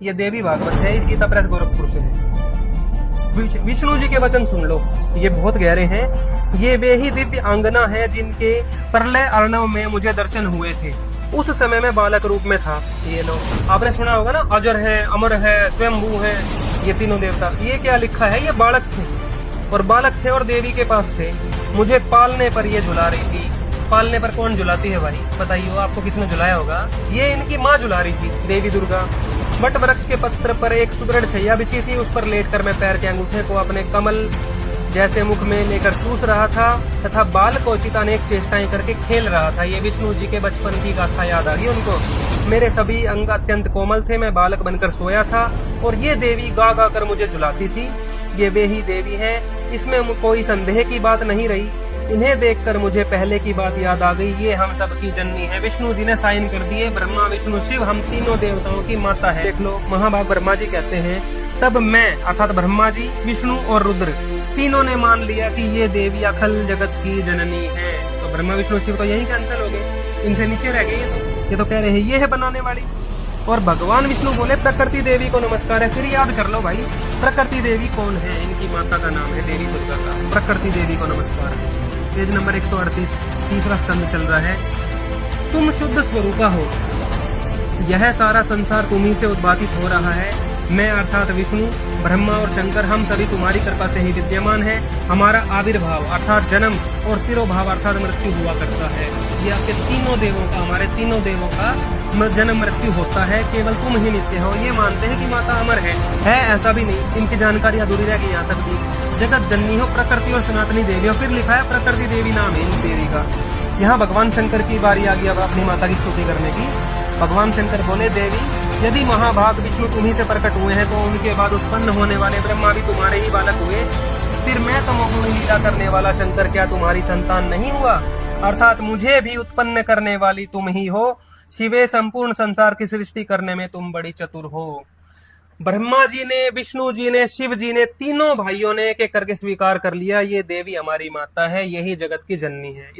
ये देवी भागवत है, इस गीता प्रेस गोरखपुर से है। विष्णु जी के वचन सुन लो, ये बहुत गहरे हैं। ये वे ही दिव्य आंगना है जिनके प्रलय अर्णव में मुझे दर्शन हुए थे। उस समय में बालक रूप में था। ये लो, आपने सुना होगा ना, अजर है, अमर है, स्वयंभू है, ये तीनों देवता। ये क्या लिखा है, ये बालक थे, और बालक थे और देवी के पास थे। मुझे पालने पर ये झुला रही थी। पालने पर कौन झुलाती है भाई, बताइए आपको किसने झुलाया होगा? ये इनकी माँ झुला रही थी, देवी दुर्गा। बट वृक्ष के पत्र पर एक सुदृढ़ शैया बिछी थी, उस पर लेटकर मैं पैर के अंगूठे को अपने कमल जैसे मुख में लेकर चूस रहा था तथा बाल को उचित अनेक चेष्टाएं करके खेल रहा था। ये विष्णु जी के बचपन की गाथा याद आ गई उनको। मेरे सभी अंग अत्यंत कोमल थे, मैं बालक बनकर सोया था और ये देवी गा गा कर मुझे झुलाती थी। ये वे ही देवी हैं, इसमें कोई संदेह की बात नहीं रही। इन्हें देखकर मुझे पहले की बात याद आ गई, ये हम सब की जननी है। विष्णु जी ने साइन कर दिए, ब्रह्मा विष्णु शिव हम तीनों देवताओं की माता है। देख लो, महाभाग ब्रह्मा जी कहते हैं, तब मैं अर्थात ब्रह्मा जी, विष्णु और रुद्र तीनों ने मान लिया कि ये देवी अखिल जगत की जननी है। तो ब्रह्मा विष्णु शिव तो यही कैंसिल हो गए, इनसे नीचे रह गए। ये तो कह रहे हैं ये है बनाने वाली। और भगवान विष्णु बोले प्रकृति देवी को नमस्कार है। फिर याद कर लो भाई, प्रकृति देवी कौन है? इनकी माता का नाम है देवी दुर्गा का। प्रकृति देवी को नमस्कार है। पेज नंबर 138, तीसरा स्कंद चल रहा है। तुम शुद्ध स्वरूपा हो, यह सारा संसार तुम्ही से उद्भासित हो रहा है। मैं अर्थात विष्णु, ब्रह्मा और शंकर हम सभी तुम्हारी कृपा से ही विद्यमान है। हमारा आविर्भाव अर्थात जन्म और तिरोभाव अर्थात मृत्यु हुआ करता है। ये आपके तीनों देवों का, हमारे तीनों देवों का जन्म मृत्यु होता है। केवल तुम ही नित्य हो। ये मानते हैं कि माता अमर है ऐसा भी नहीं। इनकी जानकारी अधूरी रह गई यहाँ तक भी। जगत जननी हो, प्रकृति और सनातनी देवी हो। फिर लिखा है प्रकृति देवी नाम है इन देवी का। यहाँ भगवान शंकर की बारी आ गई अब अपनी माता की स्तुति करने की। भगवान शंकर बोले, देवी यदि महाभाग विष्णु तुम्ही से प्रकट हुए हैं तो उनके बाद उत्पन्न होने वाले ब्रह्मा भी तुम्हारे ही बालक हुए। फिर मैं तमोगुण लीला करने वाला शंकर क्या तुम्हारी संतान नहीं हुआ? अर्थात मुझे भी उत्पन्न करने वाली तुम ही हो। शिवे, संपूर्ण संसार की सृष्टि करने में तुम बड़ी चतुर हो। ब्रह्मा जी ने, विष्णु जी ने, शिव जी ने, तीनों भाइयों ने एक एक करके स्वीकार कर लिया, ये देवी हमारी माता है, यही जगत की जननी है।